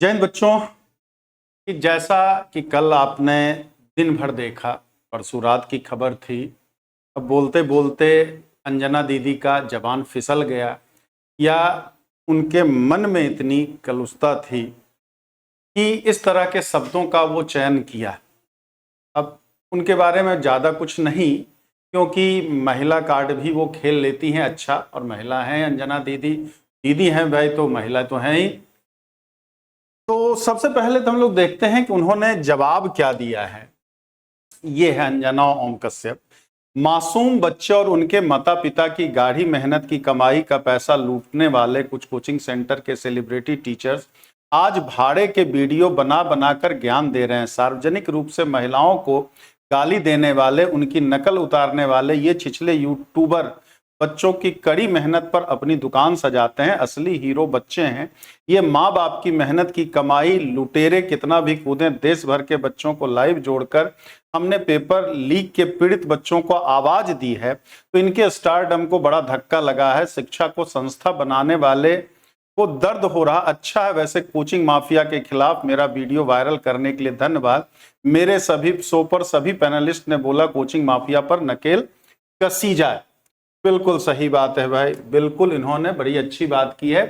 जय हिंद बच्चों। कि जैसा कि कल आपने दिन भर देखा, परसों रात की खबर थी, अब बोलते बोलते अंजना दीदी का जबान फिसल गया या उनके मन में इतनी कलुषता थी कि इस तरह के शब्दों का वो चयन किया। अब उनके बारे में ज़्यादा कुछ नहीं, क्योंकि महिला कार्ड भी वो खेल लेती हैं अच्छा, और महिला हैं अंजना दीदी, दीदी हैं भाई तो महिला तो हैं ही। तो सबसे पहले तो हम लोग देखते हैं कि उन्होंने जवाब क्या दिया है। ये है अंजना ओम कश्यप। मासूम बच्चे और उनके माता पिता की गाढ़ी मेहनत की कमाई का पैसा लूटने वाले कुछ कोचिंग सेंटर के सेलिब्रिटी टीचर्स आज भाड़े के वीडियो बना बनाकर ज्ञान दे रहे हैं। सार्वजनिक रूप से महिलाओं को गाली देने वाले, उनकी नकल उतारने वाले ये छिछले यूट्यूबर बच्चों की कड़ी मेहनत पर अपनी दुकान सजाते हैं। असली हीरो बच्चे हैं। ये माँ बाप की मेहनत की कमाई लुटेरे कितना भी कूदें। देश भर के बच्चों को लाइव जोड़कर हमने पेपर लीक के पीड़ित बच्चों को आवाज दी है, तो इनके स्टारडम को बड़ा धक्का लगा है। शिक्षा को संस्था बनाने वाले को दर्द हो रहा। अच्छा है, वैसे कोचिंग माफिया के खिलाफ मेरा वीडियो वायरल करने के लिए धन्यवाद। मेरे सभी शो पर सभी पैनलिस्ट ने बोला कोचिंग माफिया पर नकेल कसी जाए। बिल्कुल सही बात है भाई, बिल्कुल इन्होंने बड़ी अच्छी बात की है।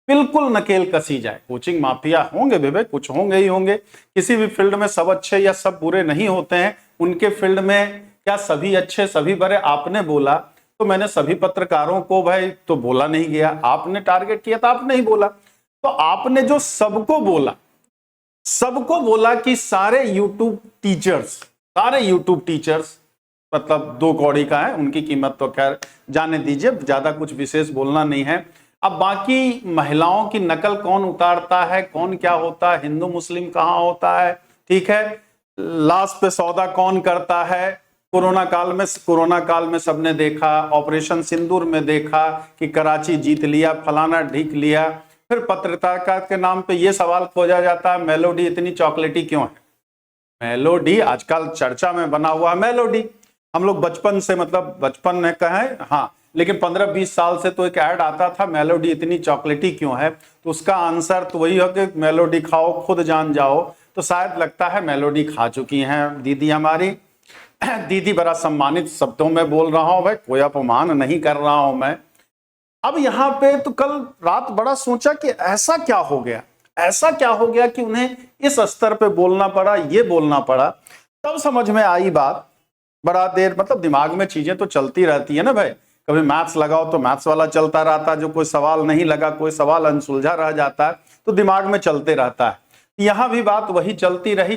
बिल्कुल नकेल कसी जाए। कोचिंग माफिया होंगे भी भाई, कुछ होंगे ही होंगे। किसी भी फील्ड में सब अच्छे या सब बुरे नहीं होते हैं। उनके फील्ड में क्या सभी अच्छे सभी बुरे? आपने बोला तो मैंने सभी पत्रकारों को भाई तो बोला नहीं गया, आपने टारगेट किया तो आपने ही बोला। तो आपने जो सबको बोला कि सारे यूट्यूब टीचर्स मतलब दो कौड़ी का है, उनकी कीमत तो खैर जाने दीजिए, ज्यादा कुछ विशेष बोलना नहीं है। अब बाकी महिलाओं की नकल कौन उतारता है, कौन क्या होता है, हिंदू मुस्लिम कहाँ होता है, ठीक है, लाश पे सौदा कौन करता है। कोरोना काल में सबने देखा, ऑपरेशन सिंदूर में देखा कि कराची जीत लिया, फलाना ढीक लिया। फिर पत्रकारिता के नाम पे ये सवाल खोजा जाता है मेलोडी इतनी चॉकलेटी क्यों है। मेलोडी आजकल चर्चा में बना हुआ है। मेलोडी हम लोग बचपन से, मतलब बचपन में कहें हाँ, लेकिन 15-20 साल से तो एक ऐड आता था मेलोडी इतनी चॉकलेटी क्यों है। तो उसका आंसर तो वही है कि मेलोडी खाओ खुद जान जाओ। तो शायद लगता है मेलोडी खा चुकी हैं दीदी हमारी। दीदी बड़ा सम्मानित शब्दों में बोल रहा हूं भाई, कोई अपमान नहीं कर रहा हूं मैं। अब यहाँ पे तो कल रात बड़ा सोचा कि ऐसा क्या हो गया कि उन्हें इस स्तर पे बोलना पड़ा, ये बोलना पड़ा। तब समझ में आई बात। बड़ा देर मतलब दिमाग में चीजें तो चलती रहती है ना भाई। कभी मैथ्स लगाओ तो मैथ्स वाला चलता रहता है, जो कोई सवाल नहीं लगा, कोई सवाल अनसुलझा रह जाता है तो दिमाग में चलते रहता है। यहां भी बात वही चलती रही।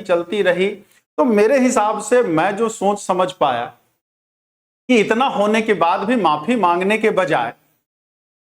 तो मेरे हिसाब से मैं जो सोच समझ पाया कि इतना होने के बाद भी माफी मांगने के बजाय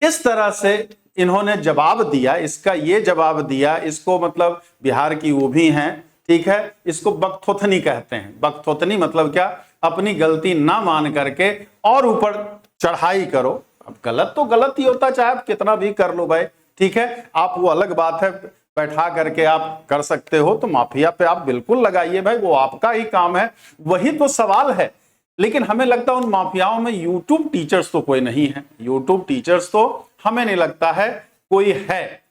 इस तरह से इन्होंने जवाब दिया, इसका ये जवाब दिया, इसको मतलब बिहार की वो भी हैं, ठीक है, इसको बकथोथनी कहते हैं। बकथोथनी मतलब क्या? अपनी गलती ना मान करके और ऊपर चढ़ाई करो। अब गलत तो गलत ही होता, चाहे आप कितना भी कर लो भाई, ठीक है। आप वो अलग बात है, बैठा करके आप कर सकते हो, तो माफिया पे आप बिल्कुल लगाइए भाई, वो आपका ही काम है, वही तो सवाल है। लेकिन हमें लगता है उन माफियाओं में यूट्यूब टीचर्स तो कोई नहीं है। यूट्यूब टीचर्स तो हमें नहीं लगता है कोई है।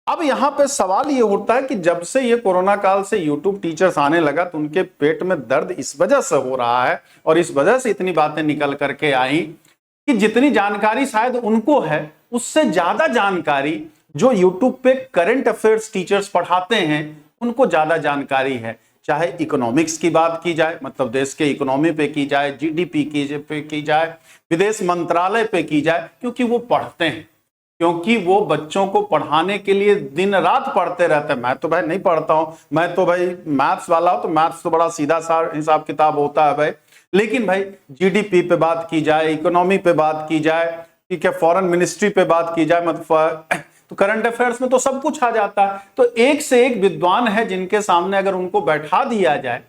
अब यहां पे सवाल ये उठता है कि जब से ये कोरोना काल से यूट्यूब टीचर्स आने लगा तो उनके पेट में दर्द इस वजह से हो रहा है और इस वजह से इतनी बातें निकल करके आई कि जितनी जानकारी शायद उनको है, उससे ज्यादा जानकारी जो यूट्यूब पे करंट अफेयर्स टीचर्स पढ़ाते हैं उनको ज्यादा जानकारी है। चाहे इकोनॉमिक्स की बात की जाए, मतलब देश के इकोनॉमी पे की जाए, जीडीपी पे की जाए, विदेश मंत्रालय पे की जाए, क्योंकि वो पढ़ते हैं, क्योंकि वो बच्चों को पढ़ाने के लिए दिन रात पढ़ते रहते हैं। मैं तो भाई नहीं पढ़ता हूं, मैं तो भाई मैथ्स वाला हूं, तो मैथ्स तो बड़ा सीधा सा हिसाब किताब होता है भाई। लेकिन भाई जीडीपी पे बात की जाए, इकोनॉमी पे बात की जाए, ठीक है, फॉरेन मिनिस्ट्री पे बात की जाए, मतलब तो करंट अफेयर्स में तो सब कुछ आ जाता है। तो एक से एक विद्वान है जिनके सामने अगर उनको बैठा दिया जाए,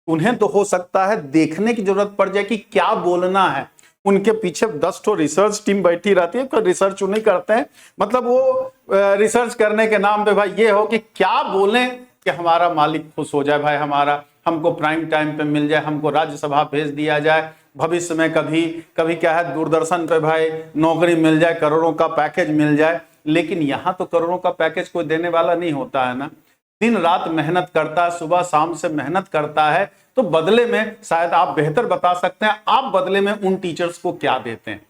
उन्हें तो हो सकता है देखने की जरूरत पड़ जाए कि क्या बोलना है। उनके पीछे 10 ठो रिसर्च टीम बैठी रहती है, कोई रिसर्च नहीं करते हैं, मतलब वो रिसर्च करने के नाम पे भाई ये हो कि क्या बोलें कि हमारा मालिक खुश हो जाए भाई, हमको प्राइम टाइम पे मिल जाए, हमको राज्यसभा भेज दिया जाए, भविष्य में कभी क्या है दूरदर्शन पे भाई नौकरी मिल जाए, करोड़ों का पैकेज मिल जाए। लेकिन यहाँ तो करोड़ों का पैकेज कोई देने वाला नहीं होता है ना। दिन रात मेहनत करता है, सुबह शाम से मेहनत करता है, तो बदले में शायद आप बेहतर बता सकते हैं, आप बदले में उन टीचर्स को क्या देते हैं?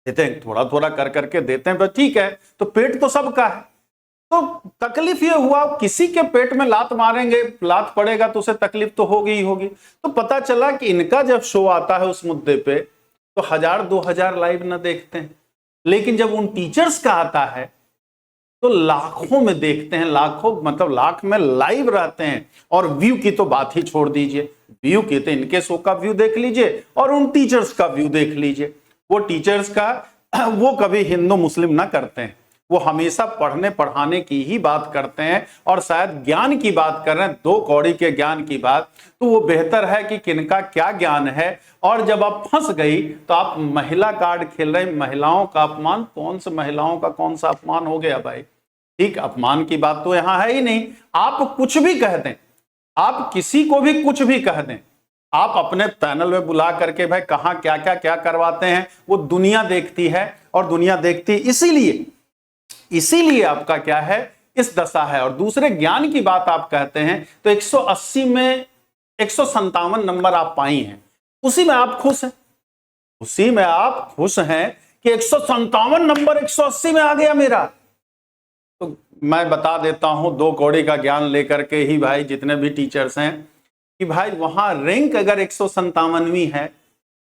देते हैं थोड़ा थोड़ा कर करके देते हैं, बस ठीक है, तो पेट तो सबका है। तो तकलीफ ये हुआ, किसी के पेट में लात मारेंगे, लात पड़ेगा तो उसे तकलीफ तो होगी ही होगी। तो पता चला कि इनका जब शो आता है उस मुद्दे पे तो 1000-2000 लाइव ना देखते हैं, लेकिन जब उन टीचर्स का आता है तो लाखों में देखते हैं, लाखों मतलब लाख में लाइव रहते हैं। और व्यू की तो बात ही छोड़ दीजिए, व्यू की तो इनके शो का व्यू देख लीजिए और उन टीचर्स का व्यू देख लीजिए। वो टीचर्स का वो कभी हिंदू मुस्लिम ना करते हैं, वो हमेशा पढ़ने पढ़ाने की ही बात करते हैं और शायद ज्ञान की बात कर रहे हैं, 2 कौड़ी के ज्ञान की बात। तो वो बेहतर है कि किनका क्या ज्ञान है। और जब आप फंस गई तो आप महिला कार्ड खेल रहे, महिलाओं का अपमान, कौन से महिलाओं का कौन सा अपमान हो गया भाई? ठीक, अपमान की बात तो यहां है ही नहीं। आप कुछ भी कह दें, आप किसी को भी कुछ भी कह दें, आप अपने पैनल में बुला करके भाई कहां क्या क्या क्या करवाते हैं, वो दुनिया देखती है। और दुनिया देखती इसीलिए आपका क्या है, इस दशा है। और दूसरे ज्ञान की बात आप कहते हैं तो 180 में 157 नंबर आप पाई हैं, उसी में आप खुश हैं, उसी में आप खुश हैं कि 157 नंबर 180 में आ गया मेरा। तो मैं बता देता हूं 2 कौड़ी का ज्ञान लेकर के ही भाई जितने भी टीचर्स हैं कि भाई वहां रैंक अगर 157वीं है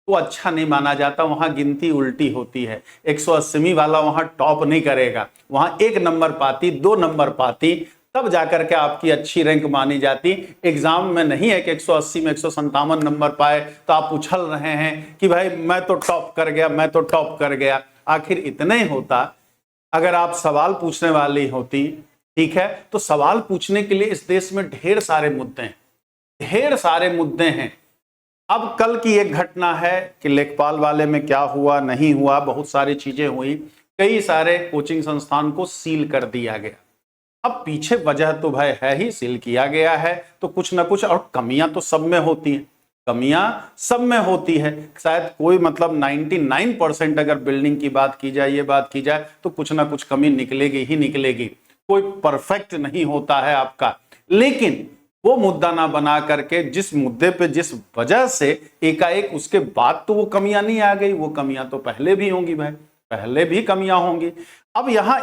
तो अच्छा नहीं माना जाता, वहां गिनती उल्टी होती है। 180वीं वाला वहां टॉप नहीं करेगा, वहां 1 नंबर पाती, 2 नंबर पाती, तब जाकर के आपकी अच्छी रैंक मानी जाती। एग्जाम में नहीं है कि 180 में 157 नंबर पाए तो आप उछल रहे हैं कि भाई मैं तो टॉप कर गया, मैं तो टॉप कर गया। आखिर इतना ही होता अगर आप सवाल पूछने वाली होती, ठीक है, तो सवाल पूछने के लिए इस देश में ढेर सारे मुद्दे हैं, ढेर सारे मुद्दे हैं। अब कल की एक घटना है कि लेखपाल वाले में क्या हुआ नहीं हुआ, बहुत सारी चीजें हुई, कई सारे कोचिंग संस्थान को सील कर दिया गया। अब पीछे वजह तो भाई है ही, सील किया गया है तो कुछ ना कुछ, और कमियां तो सब में होती हैं, कमियां सब में होती है। शायद कोई मतलब 99% अगर बिल्डिंग की बात की जाए, ये बात की जाए, तो कुछ ना कुछ कमी निकलेगी ही निकलेगी, कोई परफेक्ट नहीं होता है आपका। लेकिन वो मुद्दा ना बना करके जिस मुद्दे पे जिस वजह से एकाएक उसके बाद तो वो कमियां नहीं आ गई, वो कमियां तो पहले भी होंगी भाई, पहले भी कमियां होंगी। अब यहां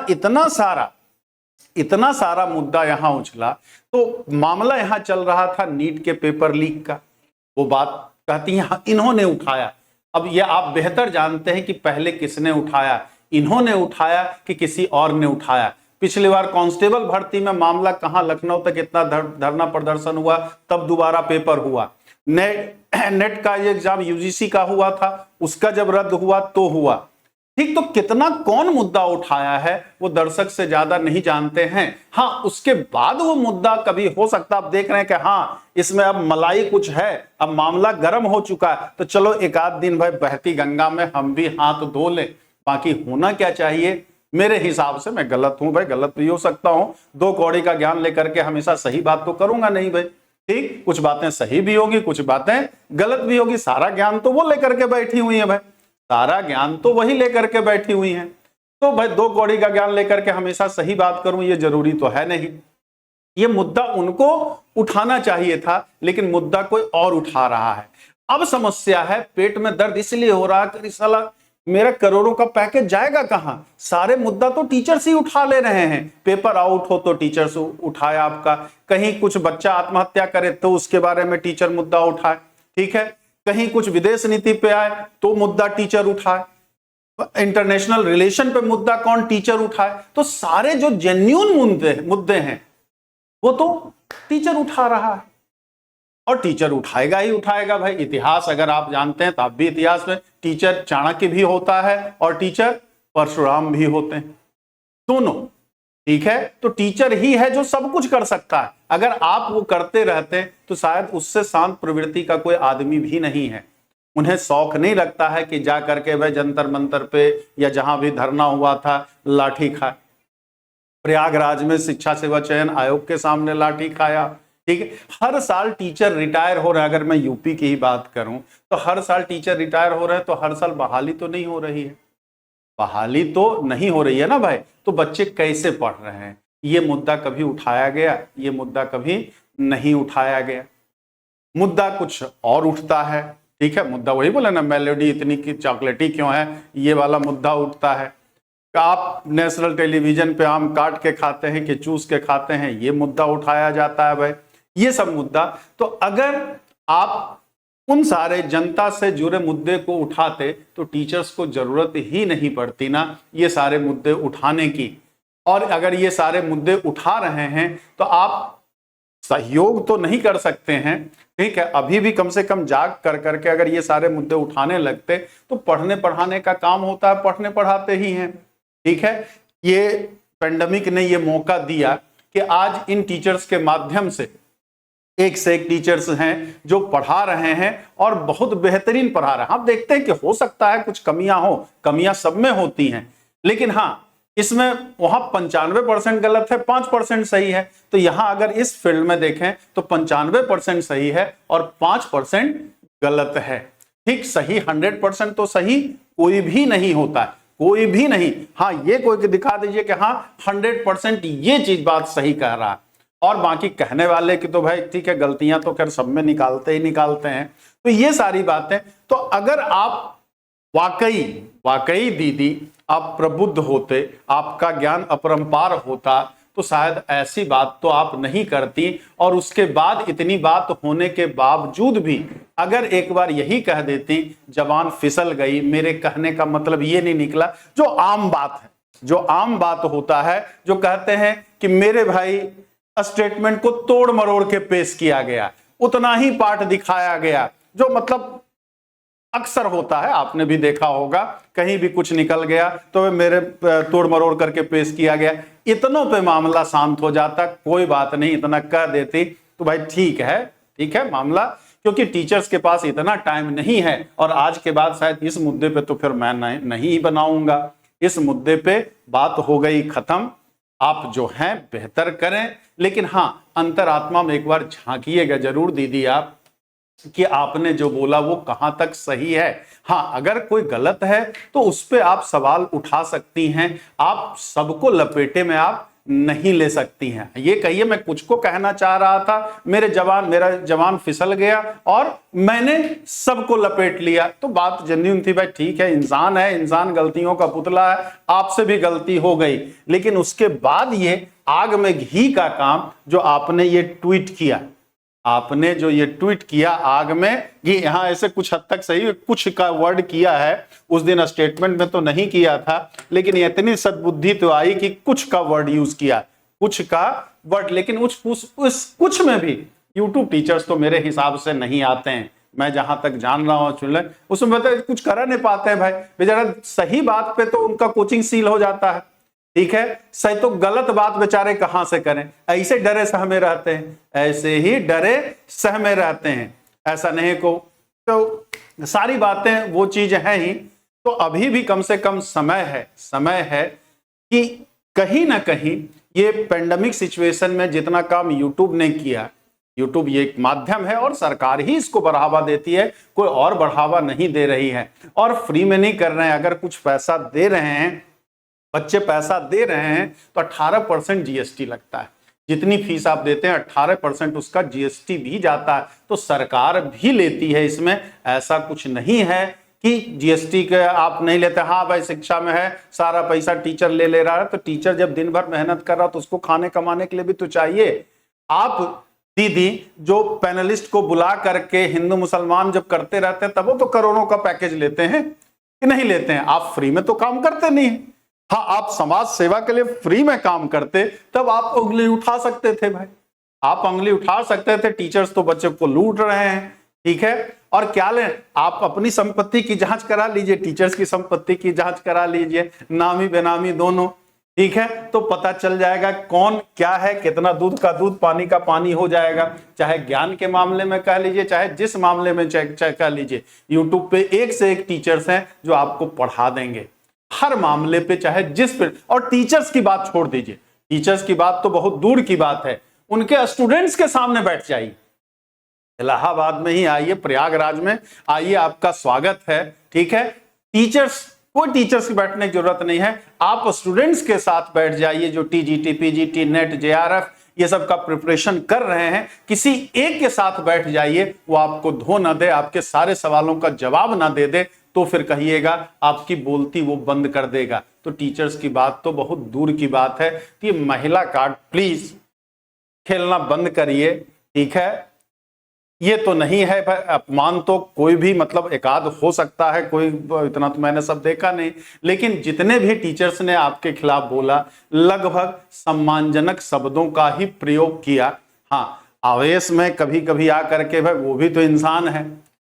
इतना सारा मुद्दा यहां उछला, तो मामला यहां चल रहा था नीट के पेपर लीक का। वो बात कहती हैं इन्होंने उठाया। अब ये आप बेहतर जानते हैं कि पहले किसने उठाया, इन्होंने उठाया कि किसी और ने उठाया। पिछली बार कांस्टेबल भर्ती में मामला कहां, लखनऊ तक इतना धरना प्रदर्शन हुआ, तब दोबारा पेपर हुआ। नेट का ये एग्जाम यूजीसी का हुआ था, उसका जब रद्द हुआ तो हुआ। ठीक, तो कितना कौन मुद्दा उठाया है वो दर्शक से ज्यादा नहीं जानते हैं। हाँ, उसके बाद वो मुद्दा कभी हो सकता, आप देख रहे हैं कि हाँ इसमें अब मलाई कुछ है, अब मामला गर्म हो चुका है, तो चलो एक आध दिन भाई बहती गंगा में हम भी हाथ धो लें। बाकी होना क्या चाहिए, मेरे हिसाब से, मैं गलत हूं भाई, गलत भी हो सकता हूं, 2 कौड़ी का ज्ञान लेकर के हमेशा सही बात तो करूंगा नहीं भाई। ठीक, कुछ बातें सही भी होगी, कुछ बातें गलत भी होगी, सारा ज्ञान तो वो लेकर के बैठी हुई है भाई, सारा ज्ञान तो वही लेकर के बैठी हुई हैं। तो भाई 2 कौड़ी का ज्ञान लेकर के हमेशा सही बात करूं ये जरूरी तो है नहीं। ये मुद्दा उनको उठाना चाहिए था, लेकिन मुद्दा कोई और उठा रहा है। अब समस्या है, पेट में दर्द इसलिए हो रहा है कि साला मेरा करोड़ों का पैकेज जाएगा कहां। सारे मुद्दा तो टीचर्स ही उठा ले रहे हैं। पेपर आउट हो तो टीचर्स उठाया आपका, कहीं कुछ बच्चा आत्महत्या करे तो उसके बारे में टीचर मुद्दा उठाए, ठीक है, कहीं कुछ विदेश नीति पे आए तो मुद्दा टीचर उठाए, इंटरनेशनल रिलेशन पे मुद्दा कौन, टीचर उठाए। तो सारे जो जेन्युइन मुद्दे हैं वो तो टीचर उठा रहा है, और टीचर उठाएगा ही उठाएगा भाई। इतिहास अगर आप जानते हैं तो आप भी इतिहास में टीचर चाणक्य भी होता है और टीचर परशुराम भी होते हैं, दोनों, ठीक है। तो टीचर ही है जो सब कुछ कर सकता है। अगर आप वो करते रहते तो शायद उससे शांत प्रवृत्ति का कोई आदमी भी नहीं है। उन्हें शौक नहीं लगता है कि जा करके भाई जंतर मंतर पे या जहां भी धरना हुआ था लाठी खाए। प्रयागराज में शिक्षा सेवा चयन आयोग के सामने लाठी खाया, ठीक है। हर साल टीचर रिटायर हो रहे हैं, अगर मैं यूपी की ही बात करूं तो हर साल टीचर रिटायर हो रहे हैं, तो हर साल बहाली तो नहीं हो रही है। बहाली तो नहीं हो रही है ना भाई, तो बच्चे कैसे पढ़ रहे हैं? ये मुद्दा कभी उठाया गया? ये मुद्दा कभी नहीं उठाया गया। मुद्दा कुछ और उठता है, ठीक है, मुद्दा वही बोले ना, मेलोडी इतनी की चॉकलेटी क्यों है, ये वाला मुद्दा उठता है। आप नेशनल टेलीविजन पे आम काट के खाते हैं कि चूस के खाते हैं, ये मुद्दा उठाया जाता है भाई, ये सब मुद्दा। तो अगर आप उन सारे जनता से जुड़े मुद्दे को उठाते तो टीचर्स को जरूरत ही नहीं पड़ती ना ये सारे मुद्दे उठाने की। और अगर ये सारे मुद्दे उठा रहे हैं तो आप सहयोग तो नहीं कर सकते हैं, ठीक है, अभी भी कम से कम जाग कर करके अगर ये सारे मुद्दे उठाने लगते तो पढ़ने पढ़ाने का काम होता है, पढ़ने पढ़ाते ही हैं, ठीक है। ये पेंडेमिक ने ये मौका दिया कि आज इन टीचर्स के माध्यम से एक से एक टीचर्स हैं जो पढ़ा रहे हैं और बहुत बेहतरीन पढ़ा रहे हैं। आप देखते हैं कि हो सकता है कुछ कमियां हो, कमियां सब में होती हैं, लेकिन हाँ इसमें वहां 95% गलत है, 5% सही है। तो यहां अगर इस फील्ड में देखें तो 95% सही है और 5% गलत है, ठीक। सही 100% तो सही कोई भी नहीं होता है, कोई भी नहीं। हाँ ये कोई दिखा दीजिए कि हाँ 100% ये चीज बात सही कह रहा है, और बाकी कहने वाले की तो भाई ठीक है गलतियां तो खैर सब में निकालते ही निकालते हैं। तो ये सारी बातें, तो अगर आप वाकई दीदी आप प्रबुद्ध होते, आपका ज्ञान अपरंपार होता, तो शायद ऐसी बात तो आप नहीं करती। और उसके बाद इतनी बात होने के बावजूद भी अगर एक बार यही कह देती जबान फिसल गई, मेरे कहने का मतलब ये नहीं निकला, जो आम बात है, जो आम बात होता है, जो कहते हैं कि मेरे भाई स्टेटमेंट को तोड़ मरोड़ के पेश किया गया, उतना ही पाठ दिखाया गया, जो मतलब अक्सर होता है, आपने भी देखा होगा, कहीं भी कुछ निकल गया तो मेरे तोड़ मरोड़ करके पेश किया गया, इतनों पे मामला शांत हो जाता, कोई बात नहीं, इतना कह देती तो भाई ठीक है मामला, क्योंकि टीचर्स के पास इतना टाइम नहीं है। और आज के बाद शायद इस मुद्दे पे तो फिर मैं नहीं बनाऊंगा, इस मुद्दे पे बात हो गई खत्म। आप जो हैं बेहतर करें, लेकिन हाँ अंतरात्मा में एक बार झांकिएगा जरूर दीदी आप कि आपने जो बोला वो कहां तक सही है। हाँ अगर कोई गलत है तो उस पर आप सवाल उठा सकती हैं, आप सबको लपेटे में आप नहीं ले सकती हैं। ये कहिए मैं कुछ को कहना चाह रहा था, मेरा जवान फिसल गया और मैंने सबको लपेट लिया, तो बात जेन्युइन थी भाई, ठीक है इंसान है, इंसान गलतियों का पुतला है, आपसे भी गलती हो गई। लेकिन उसके बाद ये आग में घी का काम जो आपने ये ट्वीट किया, आपने जो ये ट्वीट किया आग में घी, यहां ऐसे कुछ हद तक सही कुछ का वर्ड किया है, उस दिन स्टेटमेंट में तो नहीं किया था, लेकिन इतनी सद्बुद्धि तो आई कि कुछ का वर्ड यूज किया, कुछ का वर्ड। लेकिन उस कुछ में भी यूट्यूब टीचर्स तो मेरे हिसाब से नहीं आते हैं, मैं जहां तक जान रहा हूं उसमें बता कुछ कर नहीं पाते हैं भाई बेचारा, सही बात पे तो उनका कोचिंग सील हो जाता है, ठीक है, सही तो गलत बात बेचारे कहां से करें, ऐसे डरे सहमे रहते हैं, ऐसे ही डरे सहमे रहते हैं, ऐसा नहीं को तो सारी बातें वो चीज है ही। तो अभी भी कम से कम समय है कि कहीं ना कहीं ये पेंडेमिक सिचुएशन में जितना काम यूट्यूब ने किया, यूट्यूब ये एक माध्यम है और सरकार ही इसको बढ़ावा देती है, कोई और बढ़ावा नहीं दे रही है, और फ्री में नहीं कर रहे हैं। अगर कुछ पैसा दे रहे हैं, बच्चे पैसा दे रहे हैं तो 18% जीएसटी लगता है, जितनी फीस आप देते हैं 18% उसका जीएसटी भी जाता है, तो सरकार भी लेती है इसमें। ऐसा कुछ नहीं है कि जीएसटी के आप नहीं लेते, हाँ भाई शिक्षा में है सारा पैसा टीचर ले रहा है, तो टीचर जब दिन भर मेहनत कर रहा तो उसको खाने कमाने के लिए भी तो चाहिए। आप दीदी जो पैनलिस्ट को बुला करके हिंदू मुसलमान जब करते रहते हैं तब वो तो करोड़ों का पैकेज लेते हैं कि नहीं लेते हैं? आप फ्री में तो काम करते नहीं है। हाँ आप समाज सेवा के लिए फ्री में काम करते तब आप उंगली उठा सकते थे भाई, आप उंगली उठा सकते थे। टीचर्स तो बच्चे को लूट रहे हैं, ठीक है, और क्या लें, आप अपनी संपत्ति की जांच करा लीजिए, टीचर्स की संपत्ति की जांच करा लीजिए, नामी बेनामी दोनों, ठीक है, तो पता चल जाएगा कौन क्या है, कितना दूध का दूध पानी का पानी हो जाएगा। चाहे ज्ञान के मामले में कह लीजिए, चाहे जिस मामले में चाहे कह लीजिए, यूट्यूब पे एक से एक टीचर्स हैं जो आपको पढ़ा देंगे हर मामले पे, चाहे जिस पे। और टीचर्स की बात छोड़ दीजिए, टीचर्स की बात तो बहुत दूर की बात है, उनके स्टूडेंट्स के सामने बैठ जाइए, इलाहाबाद में ही आइए, प्रयागराज में आइए, आपका स्वागत है, ठीक है। टीचर्स कोई टीचर्स की बैठने की जरूरत नहीं है। आप स्टूडेंट्स के साथ बैठ जाइए जो टीजीटी, पीजीटी, नेट, जेआरएफ ये सब का प्रिपरेशन कर रहे हैं, किसी एक के साथ बैठ जाइए, वो आपको धो ना दे, आपके सारे सवालों का जवाब ना दे दे, तो फिर कहिएगा आपकी बोलती वो बंद कर देगा। तो टीचर्स की बात तो बहुत दूर की बात है। तो ये महिला कार्ड प्लीज खेलना बंद करिए, ठीक है। ये तो नहीं है भाई, अपमान तो कोई भी मतलब एकाध हो सकता है, कोई इतना तो मैंने सब देखा नहीं, लेकिन जितने भी टीचर्स ने आपके खिलाफ बोला लगभग सम्मानजनक शब्दों का ही प्रयोग किया। हाँ, आवेश में कभी कभी आ करके, भाई वो भी तो इंसान है,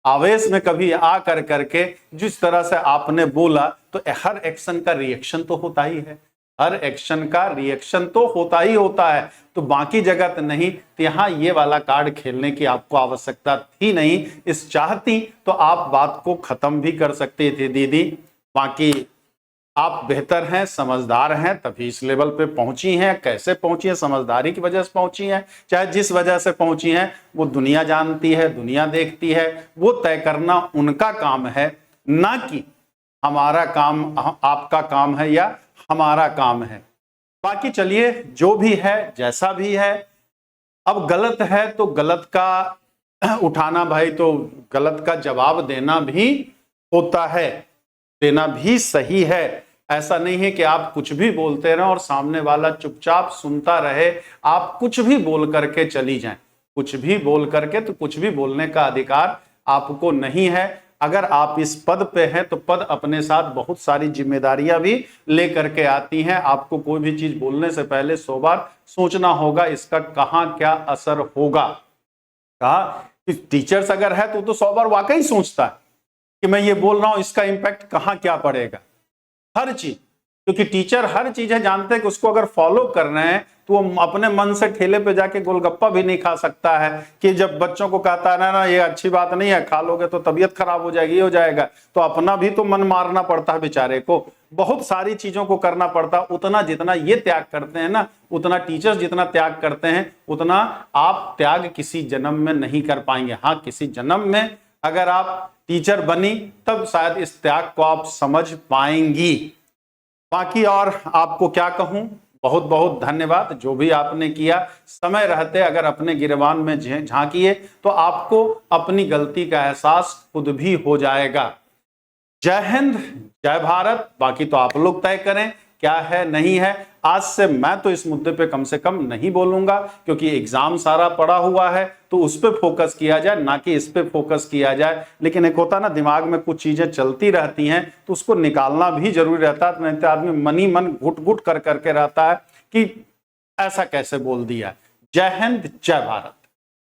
आवेश में कभी आ कर करके जिस तरह से आपने बोला, तो हर एक्शन का रिएक्शन तो होता ही है, हर एक्शन का रिएक्शन तो होता ही होता है। तो बाकी जगह तो नहीं, तो यहाँ ये वाला कार्ड खेलने की आपको आवश्यकता थी नहीं। इस चाहती तो आप बात को खत्म भी कर सकते थे दीदी। बाकी आप बेहतर हैं, समझदार हैं, तभी इस लेवल पे पहुंची हैं। कैसे पहुंची हैं? समझदारी की वजह से पहुंची हैं। चाहे जिस वजह से पहुंची हैं वो दुनिया जानती है, दुनिया देखती है, वो तय करना उनका काम है, ना कि हमारा काम, आपका काम है या हमारा काम है। बाकी चलिए, जो भी है जैसा भी है, अब गलत है तो गलत का उठाना भाई, तो गलत का जवाब देना भी होता है, देना भी सही है। ऐसा नहीं है कि आप कुछ भी बोलते रहे और सामने वाला चुपचाप सुनता रहे। आप कुछ भी बोल करके चली जाएं, कुछ भी बोल करके, तो कुछ भी बोलने का अधिकार आपको नहीं है। अगर आप इस पद पे हैं तो पद अपने साथ बहुत सारी जिम्मेदारियां भी लेकर के आती हैं। आपको कोई भी चीज बोलने से पहले 100 बार सोचना होगा इसका कहां क्या असर होगा। कहा कि टीचर्स अगर है तो 100 बार वाकई सोचता है कि मैं ये बोल रहा हूं, इसका इंपैक्ट कहां क्या पड़ेगा, हर चीज। क्योंकि टीचर हर चीज है जानते हैं कि उसको अगर फॉलो कर रहे हैं तो वो अपने मन से ठेले पे जाके गोलगप्पा भी नहीं खा सकता है। कि जब बच्चों को कहता है ना ये अच्छी बात नहीं है, खा लोगे तो तबीयत खराब हो जाएगी, ये हो जाएगा, तो अपना भी तो मन मारना पड़ता है बेचारे को, बहुत सारी चीजों को करना पड़ता। उतना जितना ये त्याग करते हैं ना, उतना टीचर्स जितना त्याग करते हैं, उतना आप त्याग किसी जन्म में नहीं कर पाएंगे। हाँ, किसी जन्म में अगर आप टीचर बनी तब शायद इस त्याग को आप समझ पाएंगी। बाकी और आपको क्या कहूं, बहुत बहुत धन्यवाद जो भी आपने किया। समय रहते अगर अपने गिरबान में झांकिए तो आपको अपनी गलती का एहसास खुद भी हो जाएगा। जय हिंद, जय भारत। बाकी तो आप लोग तय करें क्या है नहीं है। आज से मैं तो इस मुद्दे पे कम से कम नहीं बोलूंगा, क्योंकि एग्जाम सारा पड़ा हुआ है, तो उस पे फोकस किया जाए, ना कि इस पे फोकस किया जाए। लेकिन एक होता ना, दिमाग में कुछ चीजें चलती रहती हैं तो उसको निकालना भी जरूरी रहता है। नहीं तो आदमी मन ही मन घुट घुट कर करके रहता है कि ऐसा कैसे बोल दिया। जय हिंद, जय भारत।